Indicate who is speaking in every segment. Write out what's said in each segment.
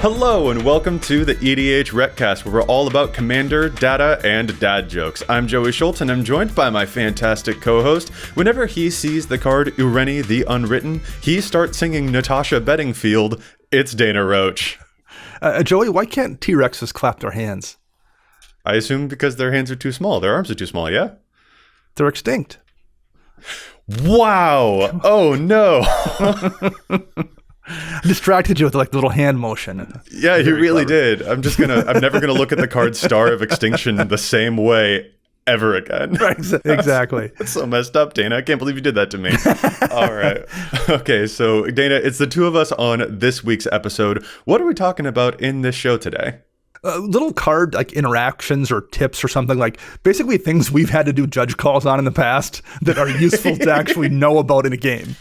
Speaker 1: Hello and welcome to the EDHRECast, where we're all about Commander, data, and dad jokes. I'm Joey Schultz, and I'm joined by my fantastic co-host. Whenever he sees the card Ureni the Unwritten, he starts singing Natasha Bedingfield. It's Dana Roach.
Speaker 2: Joey, why can't T-Rexes clap their hands?
Speaker 1: I assume because their hands are too small. Their arms are too small, yeah?
Speaker 2: They're extinct.
Speaker 1: Wow! Oh no!
Speaker 2: I distracted you with like the little hand motion.
Speaker 1: Yeah, you really did. I'm never gonna look at the card Star of Extinction the same way ever again.
Speaker 2: Right, exactly.
Speaker 1: That's so messed up, Dana. I can't believe you did that to me. All right. Okay, so Dana, it's the two of us on this week's episode. What are we talking about in this show today?
Speaker 2: Little card like interactions or tips or something, like basically things we've had to do judge calls on in the past that are useful to actually know about in a game.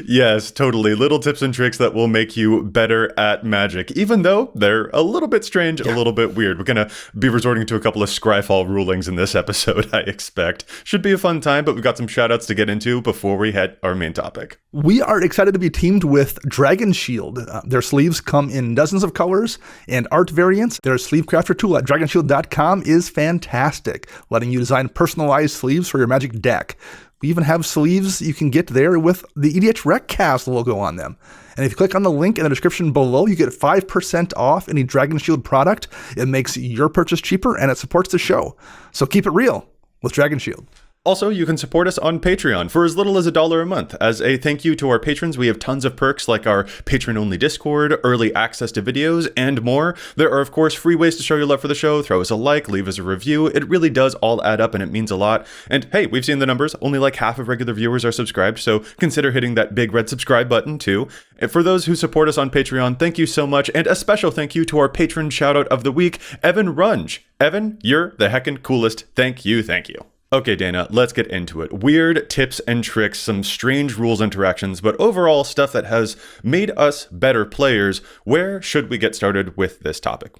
Speaker 1: Yes, totally. Little tips and tricks that will make you better at Magic, even though they're a little bit strange, a little bit weird. We're going to be resorting to a couple of Scryfall rulings in this episode, I expect. Should be a fun time, but we've got some shout-outs to get into before we hit our main topic.
Speaker 2: We are excited to be teamed with Dragon Shield. Their sleeves come in dozens of colors and art variants. Their sleeve crafter tool at dragonshield.com is fantastic, letting you design personalized sleeves for your Magic deck. We even have sleeves you can get there with the EDHRECast logo on them. And if you click on the link in the description below, you get 5% off any Dragon Shield product. It makes your purchase cheaper and it supports the show. So keep it real with Dragon Shield.
Speaker 1: Also, you can support us on Patreon for as little as $1 a month. As a thank you to our patrons, we have tons of perks like our patron-only Discord, early access to videos, and more. There are, of course, free ways to show your love for the show. Throw us a like, leave us a review. It really does all add up, and it means a lot. And hey, we've seen the numbers. Only like half of regular viewers are subscribed, so consider hitting that big red subscribe button, too. And for those who support us on Patreon, thank you so much. And a special thank you to our patron shoutout of the week, Evan Runge. Evan, you're the heckin' coolest. Thank you, thank you. Okay, Dana, let's get into it. Weird tips and tricks, some strange rules interactions, but overall stuff that has made us better players. Where should we get started with this topic?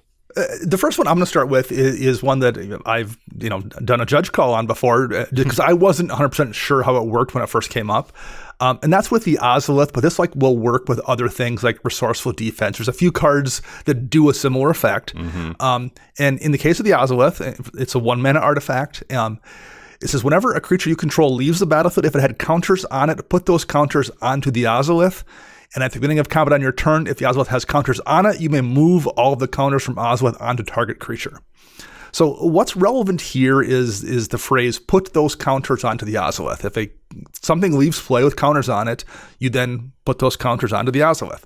Speaker 2: The first one I'm going to start with is one that I've done a judge call on before because I wasn't 100% sure how it worked when it first came up. And that's with the Oelith, but this will work with other things like Resourceful Defense. There's a few cards that do a similar effect. Mm-hmm. And in the case of the Oelith, it's a 1-mana artifact. It says, whenever a creature you control leaves the battlefield, if it had counters on it, put those counters onto the Oelith. And at the beginning of combat on your turn, if the Oelith has counters on it, you may move all of the counters from Oelith onto target creature. So what's relevant here is the phrase, put those counters onto the Oelith. If something leaves play with counters on it, you then put those counters onto the Oelith.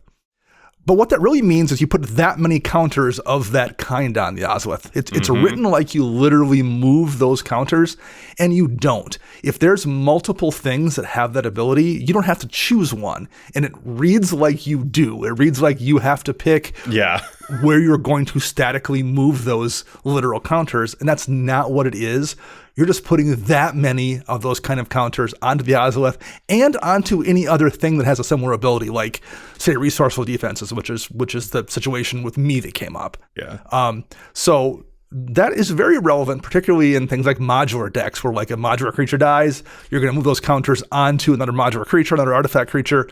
Speaker 2: But what that really means is you put that many counters of that kind on the Oelith. It's written like you literally move those counters, and you don't. If there's multiple things that have that ability, you don't have to choose one. And it reads like you do. It reads like you have to pick where you're going to statically move those literal counters, and that's not what it is. You're just putting that many of those kind of counters onto the Oelith and onto any other thing that has a similar ability, like, say, Resourceful Defenses, which is the situation with me that came up.
Speaker 1: Yeah.
Speaker 2: So that is very relevant, particularly in things like modular decks, where like a modular creature dies, you're going to move those counters onto another modular creature, another artifact creature,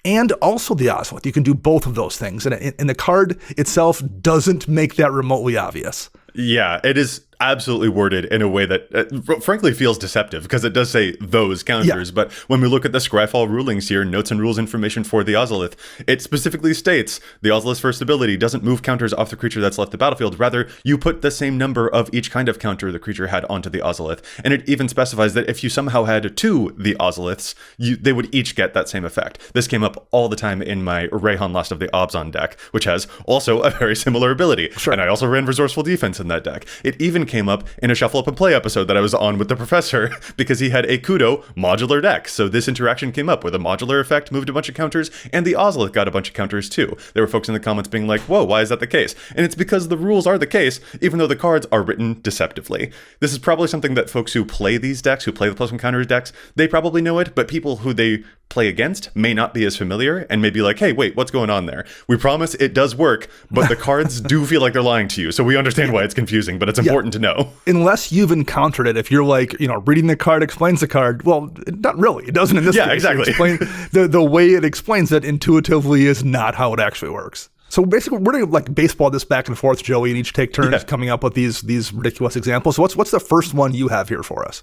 Speaker 2: and also the Oelith. You can do both of those things. And the card itself doesn't make that remotely obvious.
Speaker 1: Yeah, it is absolutely worded in a way that frankly feels deceptive, because it does say those counters. Yeah. But when we look at the Scryfall rulings here, notes and rules information for the Oelith, it specifically states the Oelith's first ability doesn't move counters off the creature that's left the battlefield. Rather, you put the same number of each kind of counter the creature had onto the Oelith. And it even specifies that if you somehow had two the Oeliths, they would each get that same effect. This came up all the time in my Rayhan Lost of the Obzon deck, which has also a very similar ability. Sure. And I also ran Resourceful Defense in that deck. It even came up in a Shuffle Up and Play episode that I was on with the professor because he had a Kudo modular deck. So this interaction came up where the modular effect moved a bunch of counters and the Oelith got a bunch of counters too. There were folks in the comments being like, whoa, why is that the case? And it's because the rules are the case, even though the cards are written deceptively. This is probably something that folks who play these decks, who play the plus one counters decks, they probably know it, but people who they play against may not be as familiar and may be like, hey, wait, what's going on there? We promise it does work, but the cards do feel like they're lying to you. So we understand why it's confusing, but it's important to know.
Speaker 2: Unless you've encountered it, if you're like, reading the card explains the card, well, not really. It doesn't in this case.
Speaker 1: Yeah, exactly.
Speaker 2: The way it explains it intuitively is not how it actually works. So basically, we're going to like baseball this back and forth, Joey, and each take turns coming up with these ridiculous examples. So what's the first one you have here for us?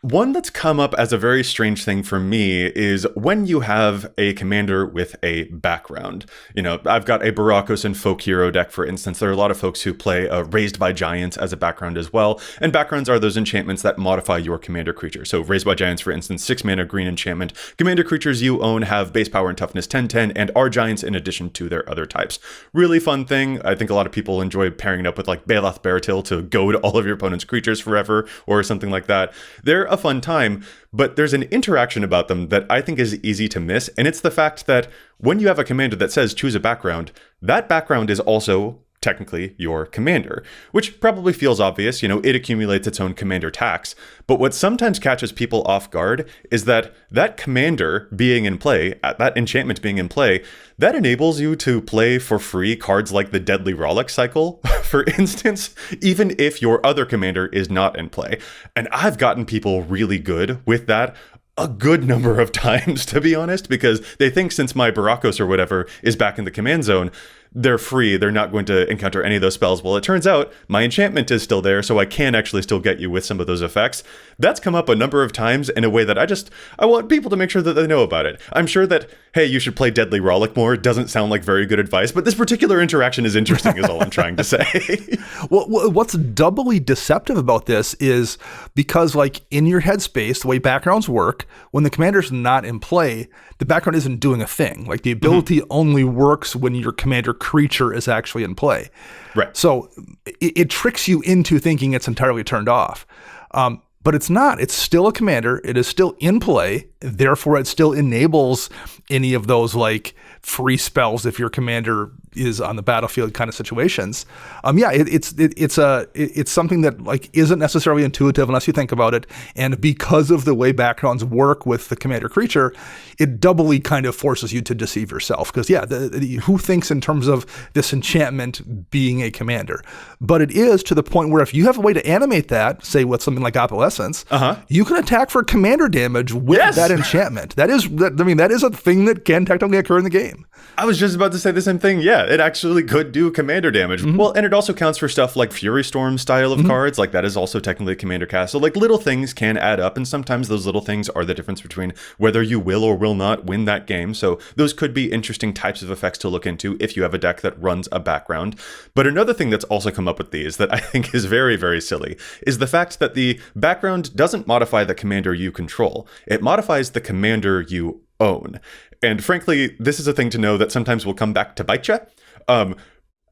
Speaker 1: One that's come up as a very strange thing for me is when you have a commander with a background. You know, I've got a Barakos and Folk Hero deck, for instance. There are a lot of folks who play Raised by Giants as a background as well. And backgrounds are those enchantments that modify your commander creature. So Raised by Giants, for instance, 6 mana green enchantment. Commander creatures you own have base power and toughness 10/10 and are giants in addition to their other types. Really fun thing. I think a lot of people enjoy pairing it up with like Baloth Baratil to goad all of your opponent's creatures forever or something like that. They're a fun time, but there's an interaction about them that I think is easy to miss, and it's the fact that when you have a commander that says choose a background, that background is also technically your commander, which probably feels obvious. You know, it accumulates its own commander tax. But what sometimes catches people off guard is that that commander being in play, that enchantment being in play, that enables you to play for free cards like the Deadly Rollick cycle, for instance, even if your other commander is not in play. And I've gotten people really good with that a good number of times, to be honest, because they think since my Barakos or whatever is back in the command zone, they're free, they're not going to encounter any of those spells. Well, it turns out my enchantment is still there, so I can actually still get you with some of those effects. That's come up a number of times in a way that I want people to make sure that they know about it. I'm sure that, hey, you should play Deadly Rollick more. It doesn't sound like very good advice, but this particular interaction is interesting is all I'm trying to say.
Speaker 2: Well, what's doubly deceptive about this is because, like, in your headspace, the way backgrounds work, when the commander's not in play, the background isn't doing a thing. Like, the ability only works when your commander creature is actually in play.
Speaker 1: Right.
Speaker 2: So it tricks you into thinking it's entirely turned off. But it's not. It's still a commander. It is still in play. Therefore, it still enables any of those like free spells if your commander is on the battlefield kind of situations. It's something that like isn't necessarily intuitive unless you think about it. And because of the way backgrounds work with the commander creature, it doubly kind of forces you to deceive yourself. Because who thinks in terms of this enchantment being a commander? But it is to the point where if you have a way to animate that, say with something like Opalescence, you can attack for commander damage with that enchantment. That is a thing that can technically occur in the game.
Speaker 1: I was just about to say the same thing. Yeah, it actually could do commander damage. Well, and it also counts for stuff like Fury Storm style of cards. Like that is also technically a commander cast. So like little things can add up, and sometimes those little things are the difference between whether you will or will not win that game. So those could be interesting types of effects to look into if you have a deck that runs a background. But another thing that's also come up with these that I think is very, very silly is the fact that the background doesn't modify the commander you control. It modifies the commander you own. And frankly, this is a thing to know that sometimes will come back to bite you.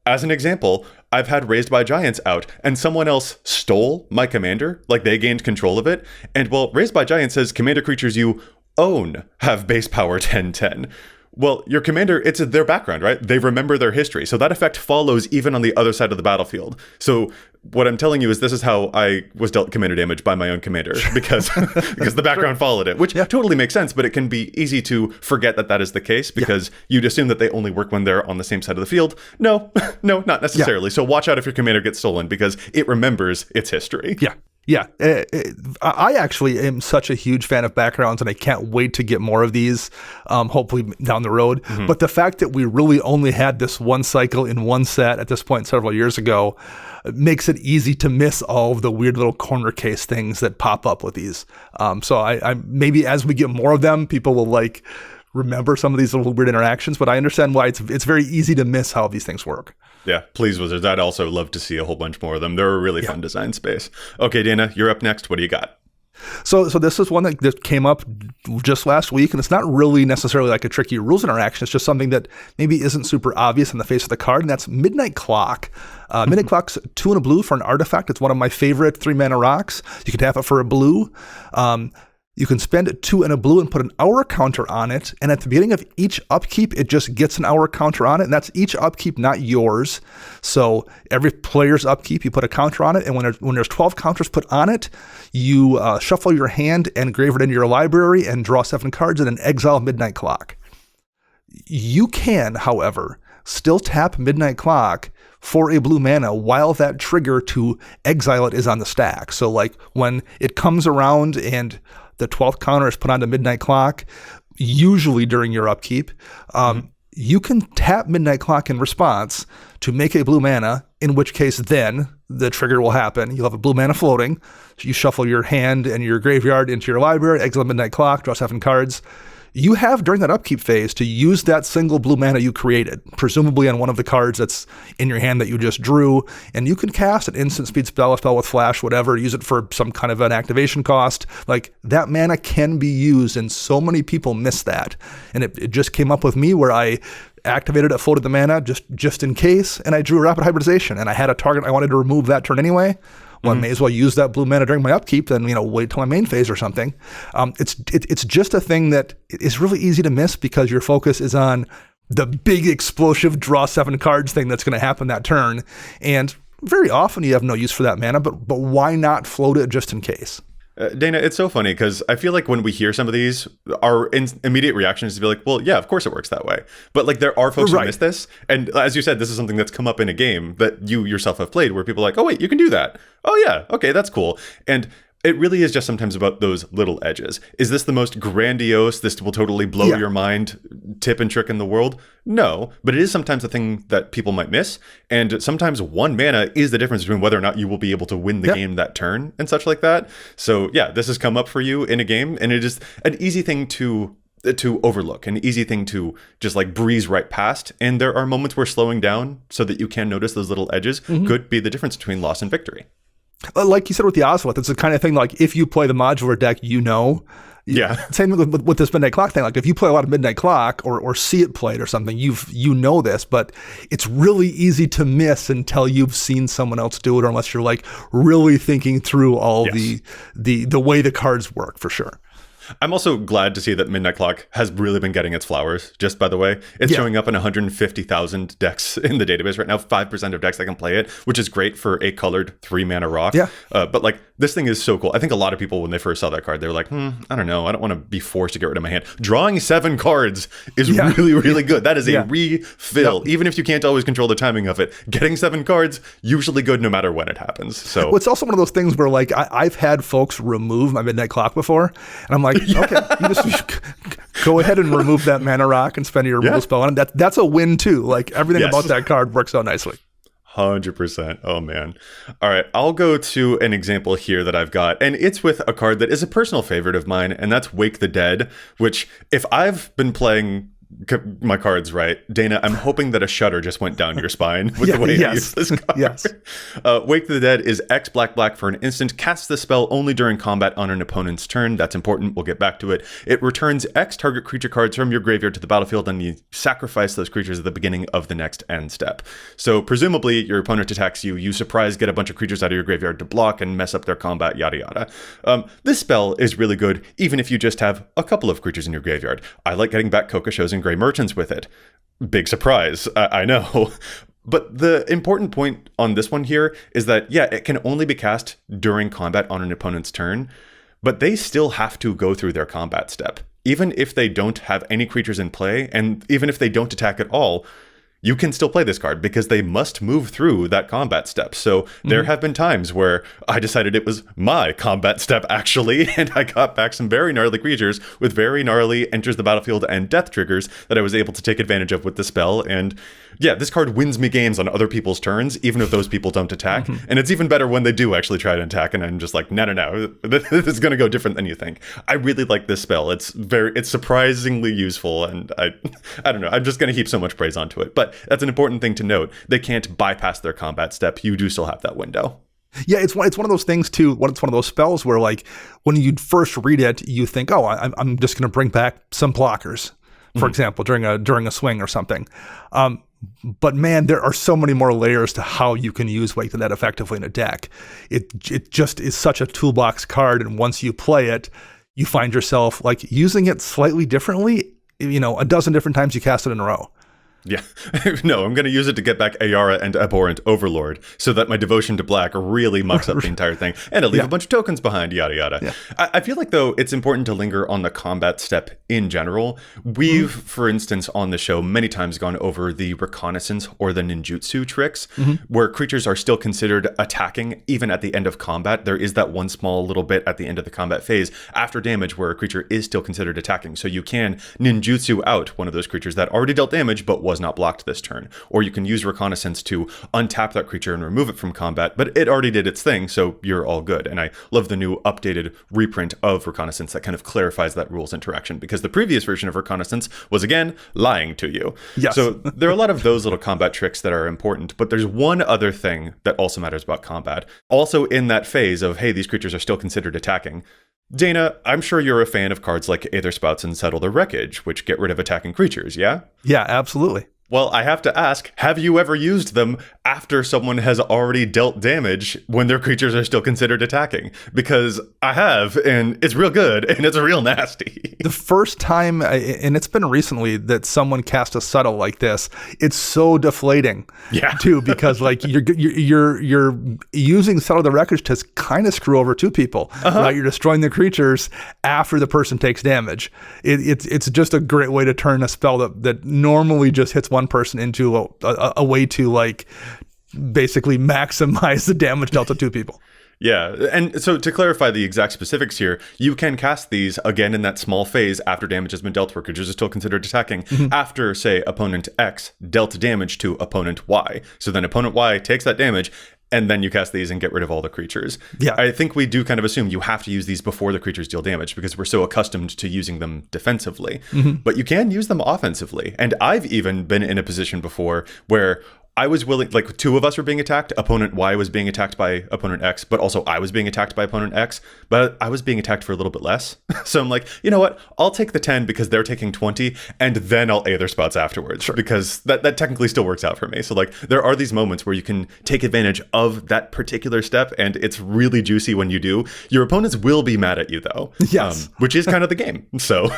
Speaker 1: As an example, I've had Raised by Giants out, and someone else stole my commander, like they gained control of it. And well, Raised by Giants says commander creatures you own have base power 10/10. Well, your commander, it's their background, right? They remember their history. So that effect follows even on the other side of the battlefield. So what I'm telling you is this is how I was dealt commander damage by my own commander because the background followed it, which totally makes sense, but it can be easy to forget that that is the case because you'd assume that they only work when they're on the same side of the field. No, not necessarily. Yeah. So watch out if your commander gets stolen because it remembers its history.
Speaker 2: Yeah, I actually am such a huge fan of backgrounds, and I can't wait to get more of these, hopefully down the road. But the fact that we really only had this one cycle in one set at this point several years ago makes it easy to miss all of the weird little corner case things that pop up with these. So I maybe as we get more of them, people will like remember some of these little weird interactions. But I understand why it's very easy to miss how these things work.
Speaker 1: Yeah, please, Wizards. I'd also love to see a whole bunch more of them. They're a really fun design space. Okay, Dana, you're up next. What do you got?
Speaker 2: So this is one that came up just last week, and it's not really necessarily like a tricky rules interaction. It's just something that maybe isn't super obvious on the face of the card, and that's Midnight Clock. Midnight Clock's 2 and a blue for an artifact. It's one of my favorite 3-mana rocks. You can tap it for a blue. You can spend 2 and a blue and put an hour counter on it. And at the beginning of each upkeep, it just gets an hour counter on it. And that's each upkeep, not yours. So every player's upkeep, you put a counter on it. And when there's 12 counters put on it, you shuffle your hand and engrave it into your library and draw 7 cards and then exile Midnight Clock. You can, however, still tap Midnight Clock for a blue mana while that trigger to exile it is on the stack. So like when it comes around and the 12th counter is put onto Midnight Clock, usually during your upkeep, you can tap Midnight Clock in response to make a blue mana, in which case then the trigger will happen. You'll have a blue mana floating. So you shuffle your hand and your graveyard into your library, exile Midnight Clock, draw 7 cards. You have, during that upkeep phase, to use that single blue mana you created, presumably on one of the cards that's in your hand that you just drew, and you can cast an instant speed spell, a spell with flash, whatever, use it for some kind of an activation cost. Like, that mana can be used, and so many people miss that. And it just came up with me where I activated it, floated the mana just in case, and I drew Rapid Hybridization, and I had a target I wanted to remove that turn anyway. Well, I may as well use that blue mana during my upkeep than, wait till my main phase or something. It's just a thing that is really easy to miss because your focus is on the big explosive draw 7 cards thing that's going to happen that turn. And very often you have no use for that mana, but why not float it just in case?
Speaker 1: Dana, it's so funny because I feel like when we hear some of these, our immediate reaction is to be like, well, yeah, of course it works that way. But like there are folks who miss this. And as you said, this is something that's come up in a game that you yourself have played where people are like, oh, wait, you can do that. Oh, yeah. Okay, that's cool. And it really is just sometimes about those little edges. Is this the most grandiose, this will totally blow your mind tip and trick in the world? No, but it is sometimes a thing that people might miss. And sometimes 1 mana is the difference between whether or not you will be able to win the game that turn and such like that. So yeah, this has come up for you in a game, and it is an easy thing to overlook, an easy thing to just like breeze right past. And there are moments where slowing down so that you can notice those little edges could be the difference between loss and victory.
Speaker 2: Like you said with the Oelith, it's the kind of thing like if you play the modular deck, Same with this Midnight Clock thing. Like if you play a lot of Midnight Clock or see it played or something, you know this, but it's really easy to miss until you've seen someone else do it, or unless you're like really thinking through all the way the cards work, for sure.
Speaker 1: I'm also glad to see that Midnight Clock has really been getting its flowers, just by the way. It's showing up in 150,000 decks in the database right now, 5% of decks that can play it, which is great for a colored 3-mana rock.
Speaker 2: Yeah.
Speaker 1: But like, this thing is so cool. I think a lot of people, when they first saw that card, they were like, I don't know. I don't want to be forced to get rid of my hand. Drawing 7 cards is really, really good. That is a refill. Even if you can't always control the timing of it, getting 7 cards, usually good no matter when it happens. So
Speaker 2: well, it's also one of those things where like I've had folks remove my Midnight Clock before, and I'm like, okay, you just go ahead and remove that mana rock and spend your removal spell on it. That's a win too. Like everything about that card works out nicely.
Speaker 1: 100%. Oh man. All right, I'll go to an example here that I've got, and it's with a card that is a personal favorite of mine, and that's Wake the Dead, which if I've been playing my cards right, Dana, I'm hoping that a shudder just went down your spine with the way you use this card. Wake the Dead is X black for an instant, casts the spell only during combat on an opponent's turn. That's important, we'll get back to it. It returns X target creature cards from your graveyard to the battlefield, and you sacrifice those creatures at the beginning of the next end step. So presumably your opponent attacks you, you surprise get a bunch of creatures out of your graveyard to block and mess up their combat, yada yada. This spell is really good even if you just have a couple of creatures in your graveyard. I like getting back Kokosho's and Grey Merchants with it. Big surprise, I know. But the important point on this one here is that, it can only be cast during combat on an opponent's turn, but they still have to go through their combat step. Even if they don't have any creatures in play, and even if they don't attack at all, you can still play this card because they must move through that combat step. So there have been times where I decided it was my combat step, actually, and I got back some very gnarly creatures with very gnarly enters the battlefield and death triggers that I was able to take advantage of with the spell. And this card wins me games on other people's turns, even if those people don't attack. And it's even better when they do actually try to attack, and I'm just like, no, this is going to go different than you think. I really like this spell. It's surprisingly useful, and I don't know, I'm just going to heap so much praise onto it. But that's an important thing to note. They can't bypass their combat step. You do still have that window.
Speaker 2: Yeah, it's one of those things too. It's one of those spells where, like, when you first read it, you think, "Oh, I'm just going to bring back some blockers," for example, during a swing or something. But man, there are so many more layers to how you can use Wake the Dead effectively in a deck. It just is such a toolbox card, and once you play it, you find yourself like using it slightly differently. A dozen different times you cast it in a row.
Speaker 1: Yeah. No, I'm going to use it to get back Ayara and Abhorrent Overlord so that my devotion to black really mucks up the entire thing. And I'll leave a bunch of tokens behind, yada, yada.
Speaker 2: Yeah.
Speaker 1: I feel like, though, it's important to linger on the combat step in general. We've, for instance, on the show many times gone over the reconnaissance or the ninjutsu tricks, where creatures are still considered attacking even at the end of combat. There is that one small little bit at the end of the combat phase after damage where a creature is still considered attacking. So you can ninjutsu out one of those creatures that already dealt damage but was not blocked this turn. Or you can use reconnaissance to untap that creature and remove it from combat, but it already did its thing, so you're all good. And I love the new updated reprint of reconnaissance that kind of clarifies that rules interaction, because the previous version of reconnaissance was, again, lying to you.
Speaker 2: Yes.
Speaker 1: So there are a lot of those little combat tricks that are important, but there's one other thing that also matters about combat. Also in that phase of, hey, these creatures are still considered attacking. Dana, I'm sure you're a fan of cards like Aether Spouts and Settle the Wreckage, which get rid of attacking creatures, yeah?
Speaker 2: Yeah, absolutely.
Speaker 1: Well, I have to ask, have you ever used them after someone has already dealt damage when their creatures are still considered attacking? Because I have, and it's real good, and it's real nasty.
Speaker 2: The first time, and it's been recently, that someone cast a Settle like this, it's so deflating, too, because like you're using Settle the Wreckage to kind of screw over two people, right? You're destroying the creatures after the person takes damage. It's just a great way to turn a spell that normally just hits one person into a way to like basically maximize the damage dealt to two people.
Speaker 1: Yeah, and so to clarify the exact specifics here, you can cast these again in that small phase after damage has been dealt where creatures are still considered attacking after, say, opponent X dealt damage to opponent Y. So then opponent Y takes that damage, and then you cast these and get rid of all the creatures.
Speaker 2: Yeah.
Speaker 1: I think we do kind of assume you have to use these before the creatures deal damage because we're so accustomed to using them defensively. But you can use them offensively. And I've even been in a position before where I was willing, like two of us were being attacked. Opponent Y was being attacked by opponent X, but also I was being attacked by opponent X, but I was being attacked for a little bit less. So I'm like, you know what? I'll take the 10 because they're taking 20, and then I'll Aether Spouts afterwards because that technically still works out for me. So like there are these moments where you can take advantage of that particular step, and it's really juicy when you do. Your opponents will be mad at you though,
Speaker 2: yes,
Speaker 1: which is kind of the game. So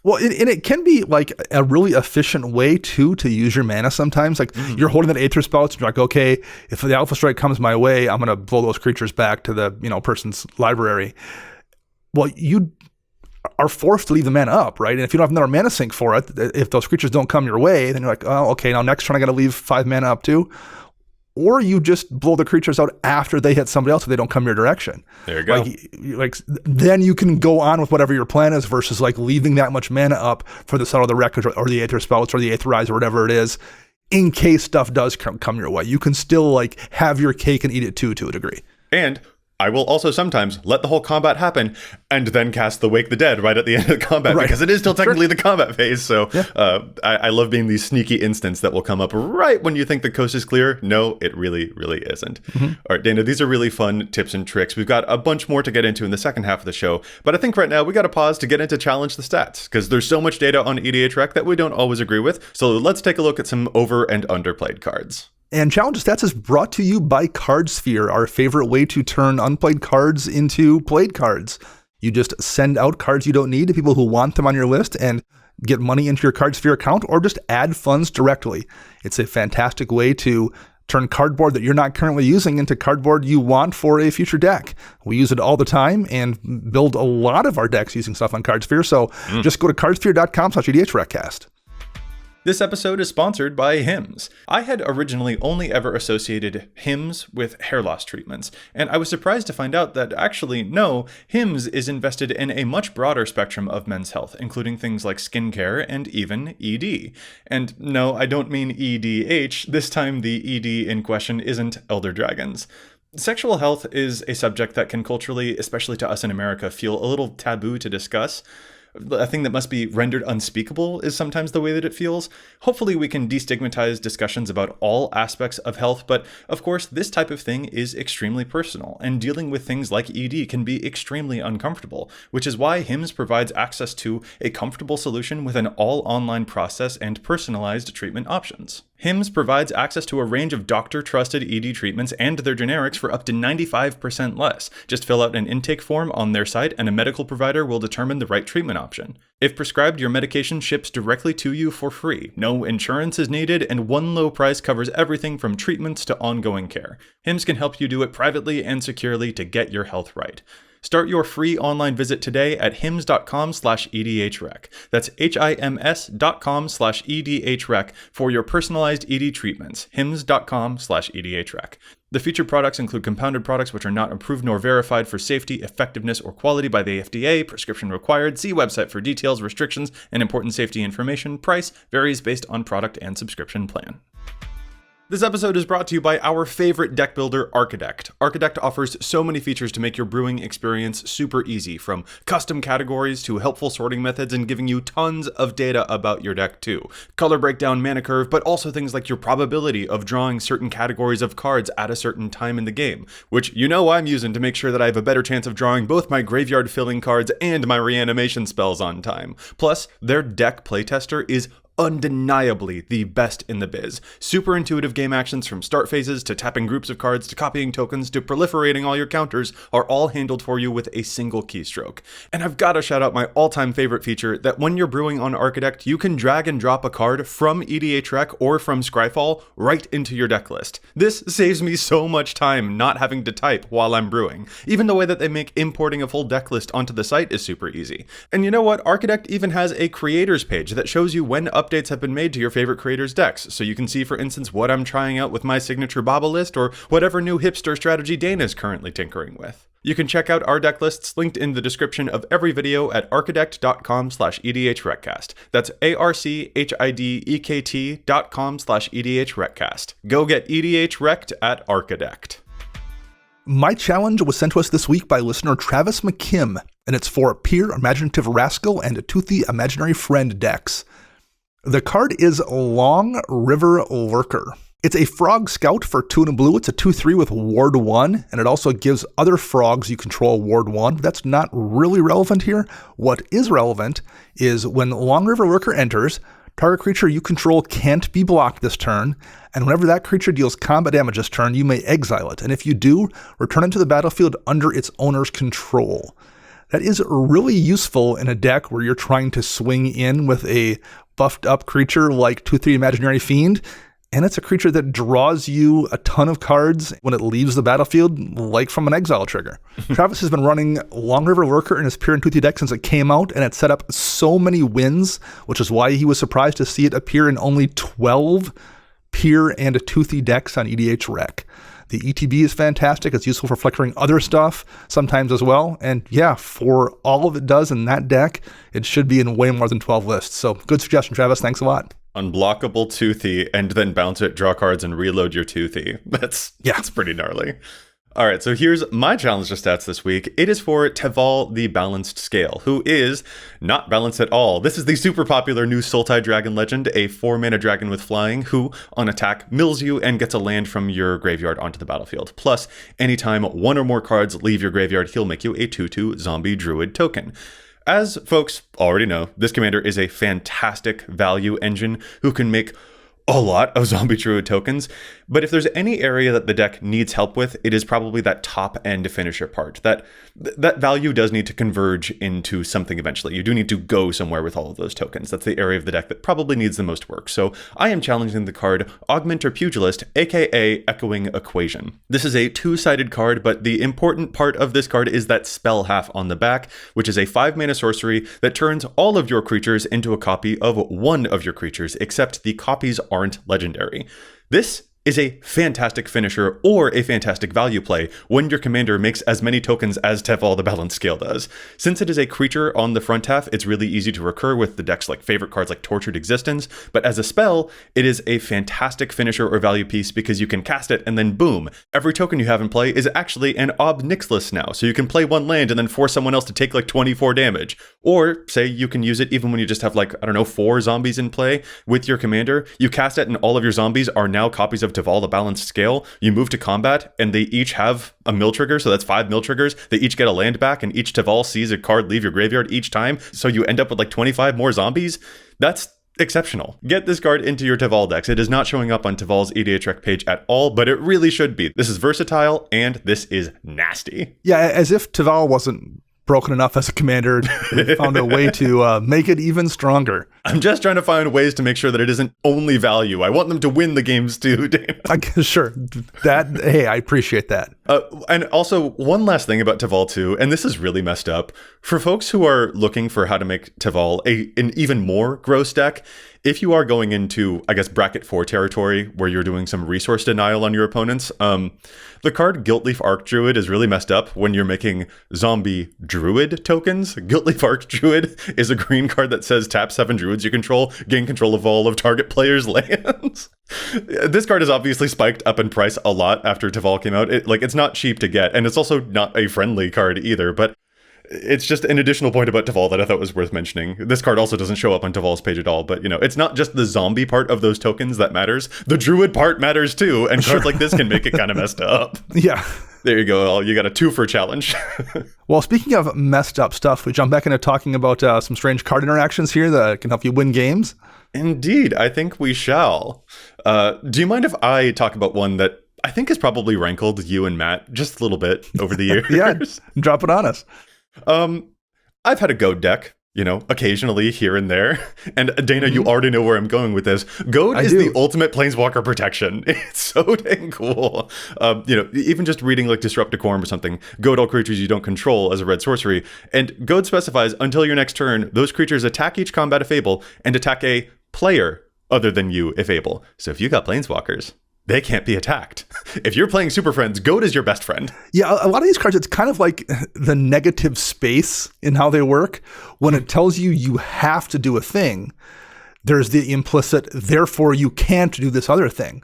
Speaker 2: well, and it can be like a really efficient way too to use your mana sometimes. Like you're holding that Aether Spouts, and you're like, okay, if the Alpha Strike comes my way, I'm going to blow those creatures back to the person's library. Well, you are forced to leave the mana up, right? And if you don't have another mana sink for it, if those creatures don't come your way, then you're like, oh, okay, now next turn I got to leave 5 mana up too. Or you just blow the creatures out after they hit somebody else so they don't come your direction.
Speaker 1: There you go.
Speaker 2: Like then you can go on with whatever your plan is versus like leaving that much mana up for the Settle the Wreckage or the Aether Spouts or the Aetherize or whatever it is in case stuff does come your way. You can still like have your cake and eat it too, to a degree.
Speaker 1: And I will also sometimes let the whole combat happen and then cast the Wake the Dead right at the end of the combat because it is still technically the combat phase. So I love being these sneaky instants that will come up right when you think the coast is clear. No, it really, really isn't. All right, Dana, these are really fun tips and tricks. We've got a bunch more to get into in the second half of the show, but I think right now we got to pause to get into Challenge the Stats because there's so much data on EDHREC that we don't always agree with. So let's take a look at some over and underplayed cards.
Speaker 2: And Challenge Stats is brought to you by Cardsphere, our favorite way to turn unplayed cards into played cards. You just send out cards you don't need to people who want them on your list and get money into your Cardsphere account or just add funds directly. It's a fantastic way to turn cardboard that you're not currently using into cardboard you want for a future deck. We use it all the time and build a lot of our decks using stuff on Cardsphere. So just go to cardsphere.com/EDHRECast.
Speaker 1: This episode is sponsored by Hims. I had originally only ever associated Hims with hair loss treatments, and I was surprised to find out that actually, no, Hims is invested in a much broader spectrum of men's health, including things like skincare and even ED. And no, I don't mean EDH. This time the ED in question isn't Elder Dragons. Sexual health is a subject that can culturally, especially to us in America, feel a little taboo to discuss. A thing that must be rendered unspeakable is sometimes the way that it feels. Hopefully we can destigmatize discussions about all aspects of health, but of course this type of thing is extremely personal, and dealing with things like ED can be extremely uncomfortable, which is why Hims provides access to a comfortable solution with an all-online process and personalized treatment options. Hims provides access to a range of doctor-trusted ED treatments and their generics for up to 95% less. Just fill out an intake form on their site and a medical provider will determine the right treatment option. If prescribed, your medication ships directly to you for free. No insurance is needed, and one low price covers everything from treatments to ongoing care. Hims can help you do it privately and securely to get your health right. Start your free online visit today at hims.com/EDHREC. That's HIMS.com/EDHREC for your personalized ED treatments. hims.com/EDHREC. The featured products include compounded products which are not approved nor verified for safety, effectiveness, or quality by the FDA. Prescription required. See website for details, restrictions, and important safety information. Price varies based on product and subscription plan. This episode is brought to you by our favorite deck builder, Archidekt. Archidekt offers so many features to make your brewing experience super easy, from custom categories to helpful sorting methods and giving you tons of data about your deck too. Color breakdown, mana curve, but also things like your probability of drawing certain categories of cards at a certain time in the game, which you know I'm using to make sure that I have a better chance of drawing both my graveyard filling cards and my reanimation spells on time. Plus, their deck playtester is undeniably the best in the biz. Super intuitive game actions from start phases to tapping groups of cards to copying tokens to proliferating all your counters are all handled for you with a single keystroke. And I've got to shout out my all-time favorite feature that when you're brewing on Archidekt, you can drag and drop a card from EDHREC or from Scryfall right into your deck list. This saves me so much time not having to type while I'm brewing. Even the way that they make importing a full deck list onto the site is super easy. And you know what? Archidekt even has a creators page that shows you when updates have been made to your favorite creators' decks, so you can see, for instance, what I'm trying out with my signature Baba list or whatever new hipster strategy Dana is currently tinkering with. You can check out our deck lists linked in the description of every video at archidekt.com/EDHRECast. That's ARCHIDEKT.com/EDHRECast. Go get EDHREC'd at Archidekt.
Speaker 2: My challenge was sent to us this week by listener Travis McKim, and it's for Peer Imaginative Rascal and Toothy Imaginary Friend decks. The card is Long River Lurker. It's a frog scout for 2 and a blue. It's a 2/3 with ward 1, and it also gives other frogs you control ward 1. That's not really relevant here. What is relevant is when Long River Lurker enters, target creature you control can't be blocked this turn, and whenever that creature deals combat damage this turn, you may exile it. And if you do, return it to the battlefield under its owner's control. That is really useful in a deck where you're trying to swing in with a buffed up creature like 2/3 Imaginary Fiend, and it's a creature that draws you a ton of cards when it leaves the battlefield, like from an exile trigger. Travis has been running Long River Lurker in his Peer and Toothy deck since it came out, and it set up so many wins, which is why he was surprised to see it appear in only 12 Peer and Toothy decks on EDHREC. The ETB is fantastic. It's useful for flickering other stuff sometimes as well. And yeah, for all of it does in that deck, it should be in way more than 12 lists. So good suggestion, Travis. Thanks a lot.
Speaker 1: Unblockable Toothy, and then bounce it, draw cards, and reload your Toothy. That's pretty gnarly. All right, so here's my challenge to stats this week. It is for Teval the Balanced Scale, who is not balanced at all. This is the super popular new Sultai Dragon Legend, a 4-mana dragon with flying, who, on attack, mills you and gets a land from your graveyard onto the battlefield. Plus, anytime 1 or more cards leave your graveyard, he'll make you a 2/2 zombie druid token. As folks already know, this commander is a fantastic value engine who can make a lot of zombie druid tokens, but if there's any area that the deck needs help with, it is probably that top end finisher part. That value does need to converge into something eventually. You do need to go somewhere with all of those tokens. That's the area of the deck that probably needs the most work. So I am challenging the card Augmenter Pugilist, aka Echoing Equation. This is a 2-sided card, but the important part of this card is that spell half on the back, which is a 5-mana sorcery that turns all of your creatures into a copy of one of your creatures, except the copies aren't legendary. This is a fantastic finisher or a fantastic value play when your commander makes as many tokens as Teval the Balanced Scale does. Since it is a creature on the front half, it's really easy to recur with the deck's favorite cards like Tortured Existence, but as a spell, it is a fantastic finisher or value piece because you can cast it and then boom, every token you have in play is actually an Ob Nixilis now, so you can play 1 land and then force someone else to take 24 damage. Or say you can use it even when you just have 4 zombies in play with your commander, you cast it and all of your zombies are now copies of Teval the Balanced Scale. You move to combat and they each have a mill trigger, so that's 5 mill triggers. They each get a land back and each Teval sees a card leave your graveyard each time, so you end up with 25 more zombies. That's exceptional. Get this card into your Teval decks. It is not showing up on Teval's EDHREC page at all, but it really should be. This is versatile, and this is nasty.
Speaker 2: Yeah, as if Teval wasn't broken enough as a commander, they found a way to make it even stronger.
Speaker 1: I'm just trying to find ways to make sure that it isn't only value. I want them to win the games too, Dana.
Speaker 2: Sure. Hey, I appreciate that.
Speaker 1: And also, one last thing about Teval too, and this is really messed up. For folks who are looking for how to make Teval an even more gross deck, if you are going into, I guess, bracket 4 territory where you're doing some resource denial on your opponents, the card Guiltleaf Archdruid is really messed up when you're making zombie druid tokens. Guiltleaf Archdruid is a green card that says tap 7 druids you control, gain control of all of target players' lands. This card is obviously spiked up in price a lot after Teval came out. It's not cheap to get, and it's also not a friendly card either, but it's just an additional point about Teval that I thought was worth mentioning. This card also doesn't show up on Teval's page at all, but it's not just the zombie part of those tokens that matters. The druid part matters too, and cards like this can make it kind of messed up.
Speaker 2: Yeah.
Speaker 1: There you go. You got a 2 for challenge.
Speaker 2: Well, speaking of messed up stuff, we jump back into talking about some strange card interactions here that can help you win games.
Speaker 1: Indeed, I think we shall. Do you mind if I talk about one that I think has probably rankled you and Matt just a little bit over the years?
Speaker 2: Yeah, drop it on us.
Speaker 1: I've had a Goad deck, occasionally here and there. And Dana, you already know where I'm going with this. Goad is the ultimate Planeswalker protection. It's so dang cool. Even just reading like Disrupt Decorum or something, goad all creatures you don't control as a red sorcery. And Goad specifies until your next turn, those creatures attack each combat if able and attack a player other than you if able. So if you got Planeswalkers, they can't be attacked. If you're playing Super Friends, Goad is your best friend. Yeah,
Speaker 2: a lot of these cards, it's kind of like the negative space in how they work. When it tells you have to do a thing, there's the implicit, therefore you can't do this other thing.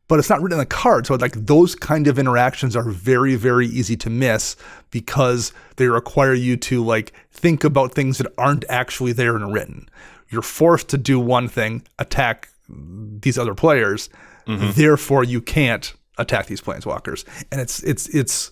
Speaker 2: But it's not written in the card. So like those kind of interactions are very, very easy to miss because they require you to like think about things that aren't actually there and written. You're forced to do one thing, attack these other players. Mm-hmm. Therefore, you can't attack these Planeswalkers. And it's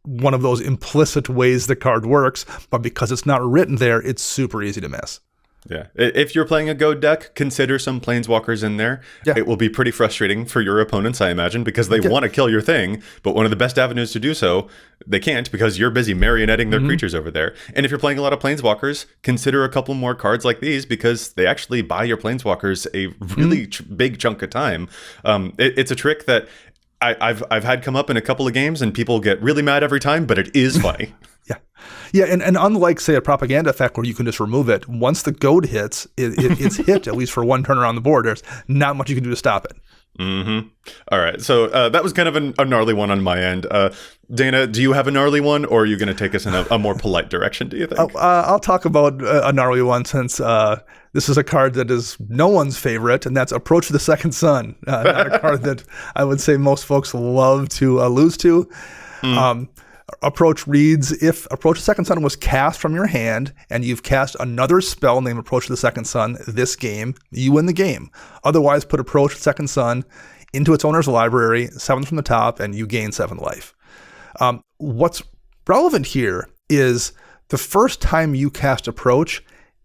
Speaker 2: one of those implicit ways the card works, but because it's not written there, it's super easy to miss.
Speaker 1: Yeah. If you're playing a Goad deck, consider some Planeswalkers in there. Yeah. It will be pretty frustrating for your opponents, I imagine, because they want to kill your thing, but one of the best avenues to do so, they can't because you're busy marionetting their creatures over there. And if you're playing a lot of Planeswalkers, consider a couple more cards like these because they actually buy your Planeswalkers a really big chunk of time. It's a trick that I've had come up in a couple of games and people get really mad every time, but it is funny.
Speaker 2: Yeah, and unlike, say, a propaganda effect where you can just remove it, once the Goad hits, it's hit, at least for one turn around the board. There's not much you can do to stop it.
Speaker 1: Mm-hmm. All right, so that was kind of a gnarly one on my end. Dana, do you have a gnarly one, or are you going to take us in a more polite direction, do you think?
Speaker 2: I'll talk about a gnarly one since this is a card that is no one's favorite, and that's Approach to the Second Sun. Not a card that I would say most folks love to lose to. Approach reads, if Approach to the Second Sun was cast from your hand and you've cast another spell named Approach to the Second Sun this game, you win the game. Otherwise, put Approach to the Second Sun into its owner's library, 7 from the top, and you gain 7 life. What's relevant here is the first time you cast Approach,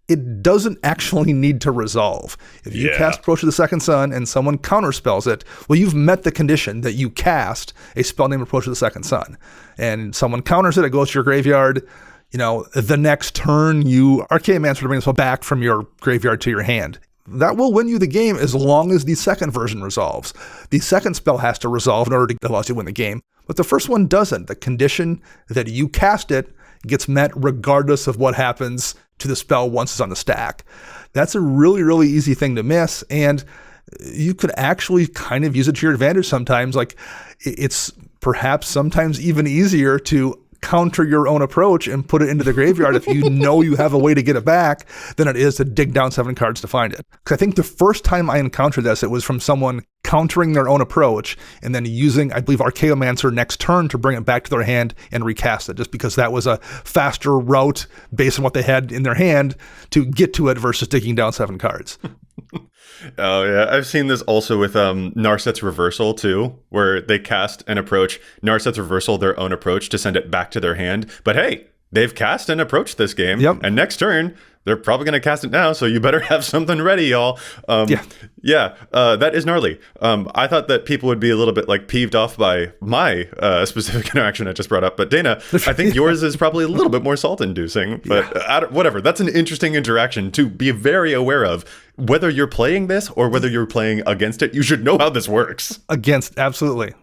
Speaker 2: it doesn't actually need to resolve. If you cast Approach to the Second Sun and someone counterspells it, well, you've met the condition that you cast a spell named Approach to the Second Sun. And someone counters it, it goes to your graveyard. The next turn, you Archaeomancer to bring the spell back from your graveyard to your hand. That will win you the game as long as the second version resolves. The second spell has to resolve in order to allow you to win the game. But the first one doesn't. The condition that you cast it gets met regardless of what happens to the spell once it's on the stack. That's a really, really easy thing to miss, and you could actually kind of use it to your advantage sometimes. Like, it's perhaps sometimes even easier to counter your own approach and put it into the graveyard if you know you have a way to get it back than it is to dig down 7 cards to find it. Because I think the first time I encountered this, it was from someone countering their own approach and then using, I believe, Archaeomancer next turn to bring it back to their hand and recast it, just because that was a faster route based on what they had in their hand to get to it versus digging down 7 cards.
Speaker 1: Oh, yeah. I've seen this also with Narset's Reversal, too, where they cast an approach, Narset's Reversal their own approach to send it back to their hand. But hey, they've cast and approached this game.
Speaker 2: Yep.
Speaker 1: And next turn, they're probably going to cast it now, so you better have something ready, y'all. That is gnarly. I thought that people would be a little bit like peeved off by my specific interaction I just brought up, but Dana, I think yours is probably a little bit more salt-inducing. But whatever, that's an interesting interaction to be very aware of. Whether you're playing this or whether you're playing against it, you should know how this works.
Speaker 2: Absolutely.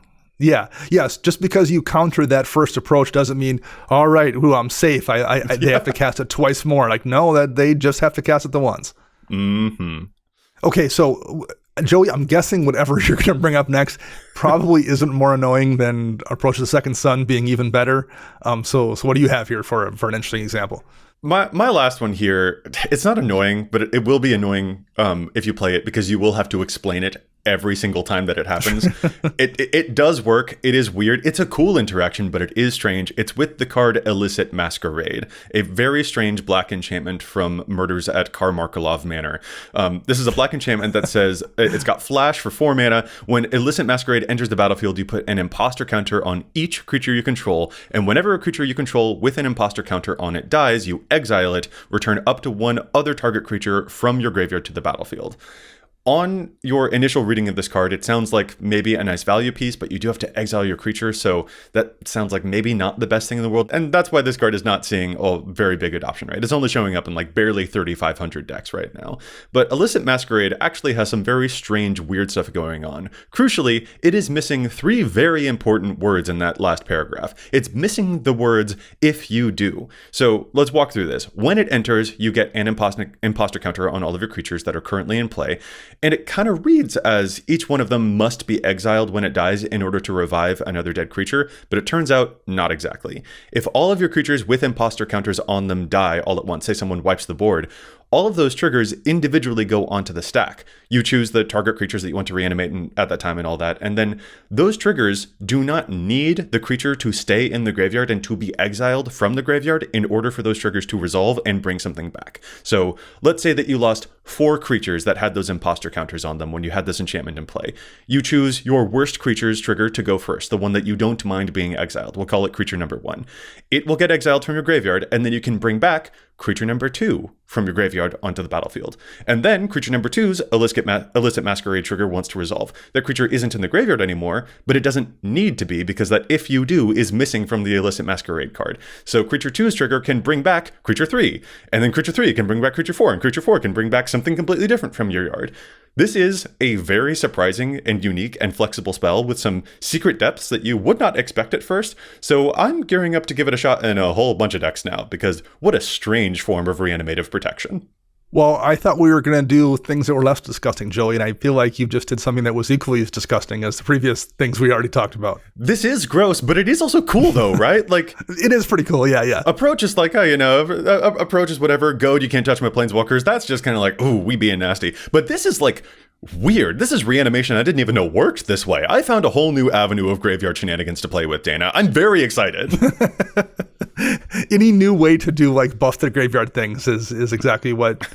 Speaker 2: Yeah. Yes. Just because you counter that first approach doesn't mean, all right, I'm safe. They have to cast it twice more. Like, no, that they just have to cast it the once.
Speaker 1: Mm-hmm.
Speaker 2: Okay. So, Joey, I'm guessing whatever you're going to bring up next probably isn't more annoying than Approach of the Second Sun being even better. So what do you have here for an interesting example?
Speaker 1: My last one here, it's not annoying, but it will be annoying if you play it because you will have to explain it every single time that it happens. It does work. It is weird. It's a cool interaction, but it is strange. It's with the card Illicit Masquerade, a very strange black enchantment from Murders at Karmarkalov Manor. This is a black enchantment that says it's got flash for 4 mana. When Illicit Masquerade enters the battlefield, you put an imposter counter on each creature you control, and whenever a creature you control with an imposter counter on it dies, you exile it, return up to 1 other target creature from your graveyard to the battlefield. On your initial reading of this card, it sounds like maybe a nice value piece, but you do have to exile your creature, so that sounds like maybe not the best thing in the world. And that's why this card is not seeing a very big adoption rate. It's only showing up in like barely 3,500 decks right now. But Illicit Masquerade actually has some very strange, weird stuff going on. Crucially, it is missing 3 very important words in that last paragraph. It's missing the words, if you do. So let's walk through this. When it enters, you get an imposter counter on all of your creatures that are currently in play. And it kind of reads as each one of them must be exiled when it dies in order to revive another dead creature, but it turns out not exactly. If all of your creatures with imposter counters on them die all at once, say someone wipes the board, all of those triggers individually go onto the stack. You choose the target creatures that you want to reanimate at that time and all that, and then those triggers do not need the creature to stay in the graveyard and to be exiled from the graveyard in order for those triggers to resolve and bring something back. So let's say that you lost 4 creatures that had those imposter counters on them when you had this enchantment in play. You choose your worst creature's trigger to go first, the one that you don't mind being exiled. We'll call it creature number 1. It will get exiled from your graveyard, and then you can bring back creature number 2 from your graveyard onto the battlefield. And then creature number 2's Illicit Masquerade trigger wants to resolve. That creature isn't in the graveyard anymore, but it doesn't need to be because that if you do is missing from the Illicit Masquerade card. So creature 2's trigger can bring back creature 3, and then creature 3 can bring back creature 4, and creature 4 can bring back something completely different from your yard. This is a very surprising and unique and flexible spell with some secret depths that you would not expect at first, so I'm gearing up to give it a shot in a whole bunch of decks now, because what a strange form of reanimative protection.
Speaker 2: Well, I thought we were going to do things that were less disgusting, Joey, and I feel like you just did something that was equally as disgusting as the previous things we already talked about.
Speaker 1: This is gross, but it is also cool, though, right? Like,
Speaker 2: it is pretty cool, yeah.
Speaker 1: Approach is like, approach is whatever, goad, you can't touch my planeswalkers. That's just kind of like, ooh, we being nasty. But this is like weird. This is reanimation I didn't even know worked this way. I found a whole new avenue of graveyard shenanigans to play with, Dana. I'm very excited.
Speaker 2: Any new way to do like busted graveyard things is exactly what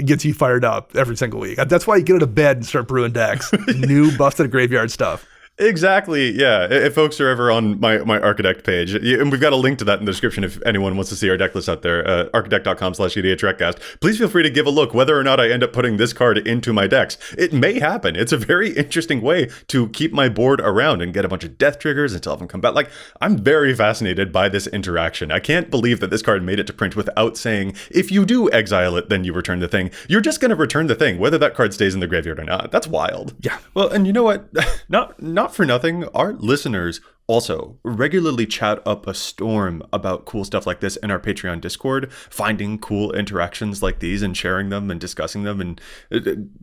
Speaker 2: gets you fired up every single week. That's why you get out of bed and start brewing decks. New busted graveyard stuff.
Speaker 1: Exactly, yeah. If folks are ever on my Architect page, and we've got a link to that in the description if anyone wants to see our deck list out there, architect.com/EDHRECast. Please feel free to give a look whether or not I end up putting this card into my decks. It may happen. It's a very interesting way to keep my board around and get a bunch of death triggers until I can come back. Like, I'm very fascinated by this interaction. I can't believe that this card made it to print without saying, if you do exile it, then you return the thing. You're just going to return the thing, whether that card stays in the graveyard or not. That's wild.
Speaker 2: Yeah.
Speaker 1: Well, and you know what? Not for nothing, our listeners also regularly chat up a storm about cool stuff like this in our Patreon Discord, finding cool interactions like these and sharing them and discussing them and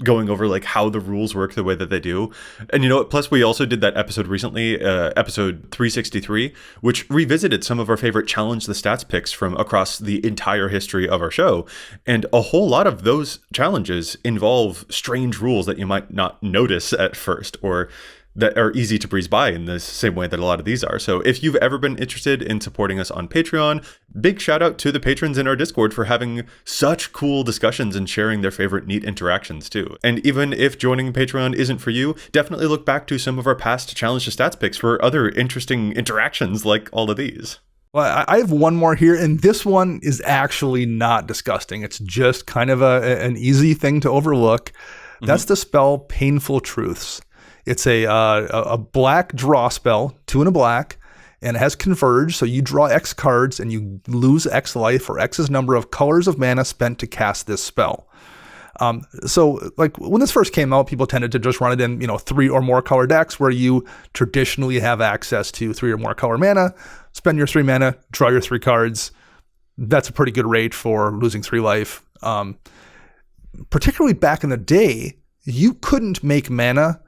Speaker 1: going over like how the rules work the way that they do. And you know what? Plus, we also did that episode recently, episode 363, which revisited some of our favorite Challenge the Stats picks from across the entire history of our show. And a whole lot of those challenges involve strange rules that you might not notice at first, or that are easy to breeze by in the same way that a lot of these are. So if you've ever been interested in supporting us on Patreon, big shout out to the patrons in our Discord for having such cool discussions and sharing their favorite neat interactions too. And even if joining Patreon isn't for you, definitely look back to some of our past Challenge to Stats picks for other interesting interactions like all of these.
Speaker 2: Well, I have one more here, and this one is actually not disgusting. It's just kind of an easy thing to overlook. That's the spell Painful Truths. It's a black draw spell, 2 and a black, and it has Converge, so you draw X cards and you lose X life or X's number of colors of mana spent to cast this spell. So like when this first came out, people tended to just run it in, 3 or more color decks where you traditionally have access to 3 or more color mana, spend your 3 mana, draw your 3 cards. That's a pretty good rate for losing 3 life. Particularly back in the day, you couldn't make mana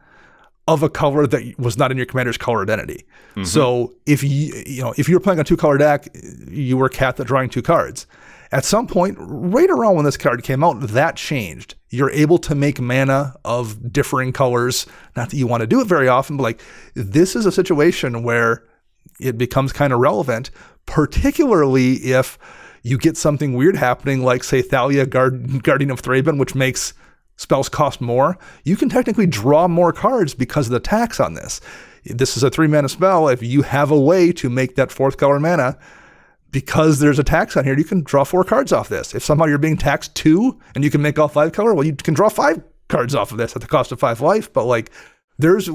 Speaker 2: of a color that was not in your commander's color identity. So if you were playing a 2-color deck, you were capped at drawing 2 cards. At some point, right around when this card came out, that changed. You're able to make mana of differing colors. Not that you want to do it very often, but like this is a situation where it becomes kind of relevant, particularly if you get something weird happening, like say Thalia, Guardian of Thraben, which makes spells cost more. You can technically draw more cards because of the tax on this. This is a 3-mana spell. If you have a way to make that 4th color mana, because there's a tax on here, you can draw 4 cards off this. If somehow you're being taxed 2 and you can make all 5 color, well, you can draw 5 cards off of this at the cost of 5 life. But like, there's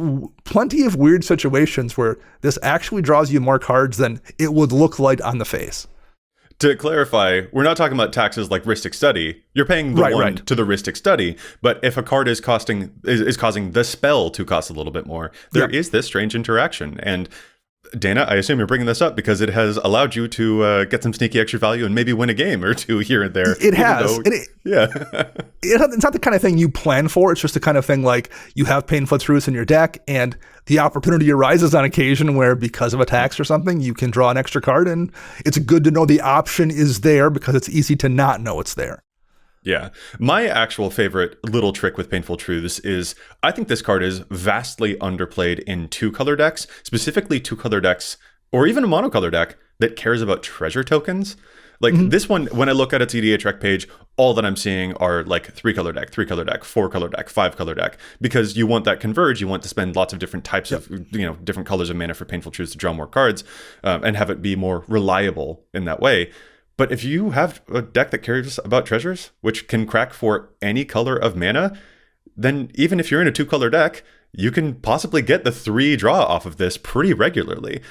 Speaker 2: plenty of weird situations where this actually draws you more cards than it would look like on the face.
Speaker 1: To clarify, we're not talking about taxes like Rhystic Study. You're paying the one to the Rhystic Study, but if a card is causing the spell to cost a little bit more, there is this strange interaction. And Dana, I assume you're bringing this up because it has allowed you to get some sneaky extra value and maybe win a game or 2 here and there.
Speaker 2: It has. It's not the kind of thing you plan for. It's just the kind of thing like you have Painful Truths in your deck and the opportunity arises on occasion where because of a tax or something, you can draw an extra card, and it's good to know the option is there because it's easy to not know it's there.
Speaker 1: Yeah. My actual favorite little trick with Painful Truths is I think this card is vastly underplayed in 2-color decks, specifically 2-color decks, or even a monocolor deck that cares about treasure tokens. Like this one, when I look at its EDHREC page, all that I'm seeing are like 3-color deck, 3-color deck, 4-color deck, 5-color deck, because you want that Converge, you want to spend lots of different types of, different colors of mana for Painful Truths to draw more cards and have it be more reliable in that way. But if you have a deck that cares about treasures, which can crack for any color of mana, then even if you're in a 2-color deck, you can possibly get the 3 draw off of this pretty regularly.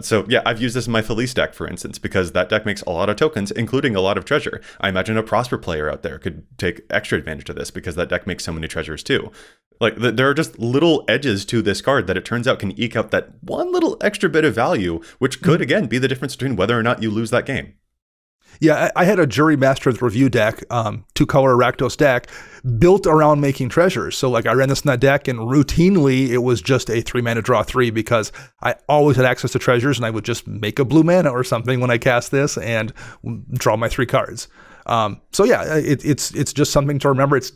Speaker 1: So yeah, I've used this in my Felice deck, for instance, because that deck makes a lot of tokens, including a lot of treasure. I imagine a Prosper player out there could take extra advantage of this because that deck makes so many treasures too. Like there are just little edges to this card that it turns out can eke out that one little extra bit of value, which could again be the difference between whether or not you lose that game.
Speaker 2: Yeah, I had a Jury Master's Review deck, 2-color Rakdos deck, built around making treasures. So like I ran this in that deck, and routinely it was just a 3-mana draw 3 because I always had access to treasures, and I would just make a blue mana or something when I cast this and draw my 3 cards. So yeah, it's just something to remember. It's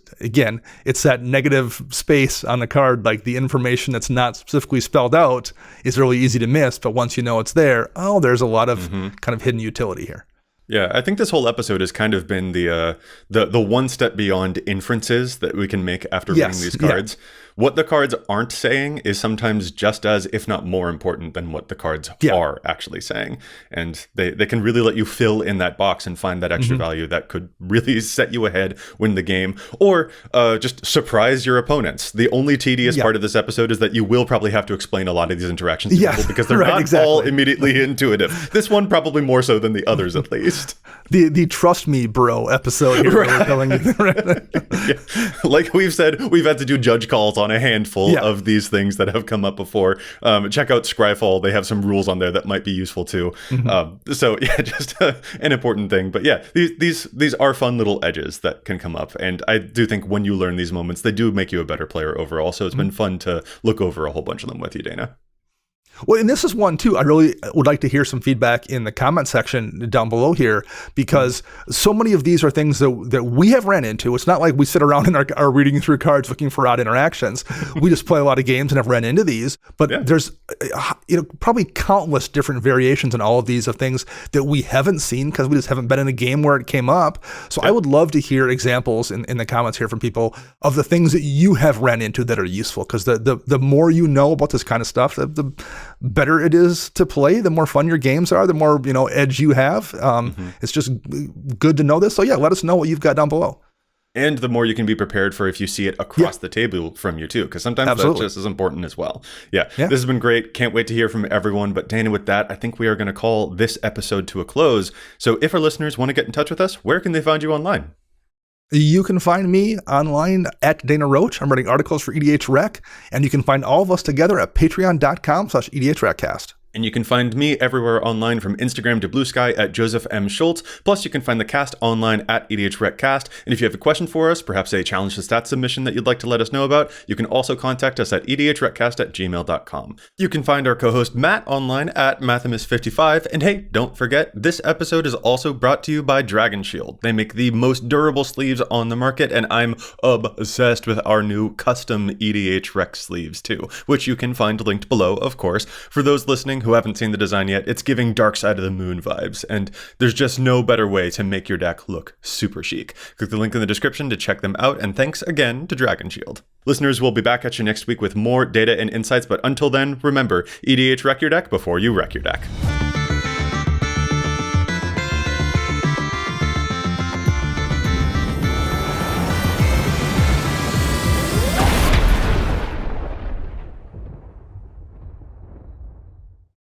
Speaker 2: that negative space on the card, like the information that's not specifically spelled out is really easy to miss, but once you know it's there, there's a lot of kind of hidden utility here.
Speaker 1: Yeah, I think this whole episode has kind of been the one step beyond inferences that we can make after reading these cards. Yeah. What the cards aren't saying is sometimes just as, if not more important than what the cards are actually saying. And they can really let you fill in that box and find that extra value that could really set you ahead, win the game, or just surprise your opponents. The only tedious part of this episode is that you will probably have to explain a lot of these interactions to people because they're not all immediately intuitive. This one probably more so than the others, at least.
Speaker 2: The trust me, bro episode here.
Speaker 1: Like we've said, we've had to do judge calls on a handful of these things that have come up before. Check out Scryfall. They have some rules on there that might be useful too. So yeah, just an important thing. But yeah, these are fun little edges that can come up. And I do think when you learn these moments, they do make you a better player overall. So it's been fun to look over a whole bunch of them with you, Dana.
Speaker 2: Well, and this is one too. I really would like to hear some feedback in the comment section down below here, because so many of these are things that we have ran into. It's not like we sit around and are reading through cards looking for odd interactions. We just play a lot of games and have ran into these. But there's probably countless different variations in all of these of things that we haven't seen because we just haven't been in a game where it came up. So I would love to hear examples in the comments here from people of the things that you have ran into that are useful, because the more you know about this kind of stuff, the better it is to play, the more fun your games are, the more, edge you have. It's just good to know this. So yeah, let us know what you've got down below.
Speaker 1: And the more you can be prepared for if you see it across the table from you too, because sometimes that's just as important as well. Yeah, this has been great. Can't wait to hear from everyone. But Dana, with that, I think we are going to call this episode to a close. So if our listeners want to get in touch with us, where can they find you online?
Speaker 2: You can find me online at Dana Roach. I'm writing articles for EDHREC, and you can find all of us together at patreon.com/EDHRECast.
Speaker 1: And you can find me everywhere online, from Instagram to Blue Sky at Joseph M. Schultz. Plus, you can find the cast online at EDHRECast. And if you have a question for us, perhaps a challenge to stats submission that you'd like to let us know about, you can also contact us at edhrecast@gmail.com. You can find our co-host Matt online at Mathimus55. And hey, don't forget, this episode is also brought to you by Dragon Shield. They make the most durable sleeves on the market, and I'm obsessed with our new custom EDHREC sleeves too, which you can find linked below, of course. For those listening who haven't seen the design yet, it's giving Dark Side of the Moon vibes, and there's just no better way to make your deck look super chic. Click the link in the description to check them out, and thanks again to Dragon Shield. Listeners, we'll be back at you next week with more data and insights, but until then, remember, EDHREC your deck before you wreck your deck.